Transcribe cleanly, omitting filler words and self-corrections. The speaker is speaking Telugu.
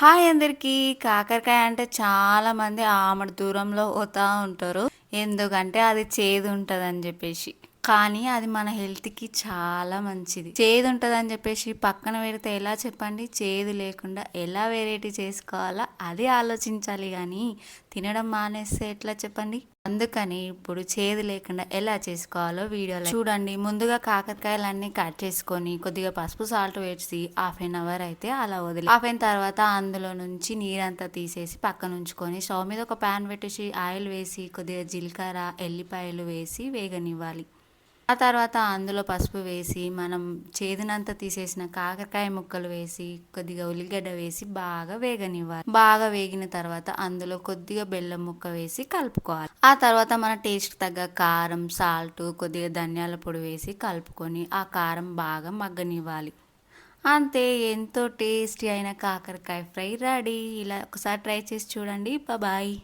హాయ్ అందరికీ. కాకరకాయ అంటే చాలా మంది ఆమడ దూరంలో పోతా ఉంటారు. ఎందుకంటే అది చేదుంటదని జెప్పేసి. కానీ అది మన హెల్త్‌కి చాలా మంచిది. చేదుంటదని జెప్పేసి పక్కన పెడితే ఎలా చెప్పండి? చేదు లేకుండా ఎలా వెరైటీ చేసుకోవాలా అది ఆలోచించాలి గానీ, తినడం మానేస్తే ఎట్లా చెప్పండి? అందుకని ఇప్పుడు చేదు లేకుండా ఎలా చేసుకోవాలో వీడియోలో చూడండి. ముందుగా కాకరకాయలన్నీ కట్ చేసుకొని కొద్దిగా పసుపు, సాల్ట్ వేసి హాఫ్ ఎన్ అవర్ అయితే అలా వదిలి హాఫ్ ఎన్ తర్వాత అందులో నుంచి నీరంతా తీసేసి పక్కన ఉంచుకొని స్టవ్ మీద ఒక ప్యాన్ పెట్టేసి ఆయిల్ వేసి కొద్దిగా జీలకర్ర, ఎల్లిపాయలు వేసి వేగనివ్వాలి. ఆ తర్వాత అందులో పసుపు వేసి మనం చేదునంతా తీసేసిన కాకరకాయ ముక్కలు వేసి కొద్దిగా ఉల్లిగడ్డ వేసి బాగా వేగనివ్వాలి. బాగా వేగిన తర్వాత అందులో కొద్దిగా బెల్లం ముక్క వేసి కలుపుకోవాలి. ఆ తర్వాత మన టేస్ట్ తగ్గ కారం, సాల్ట్, కొద్దిగా ధనియాల పొడి వేసి కలుపుకొని ఆ కారం బాగా మగ్గనివ్వాలి. అంతే, ఎంతో టేస్టీ అయిన కాకరకాయ ఫ్రై రెడీ. ఇలా ఒకసారి ట్రై చేసి చూడండి. బాయ్.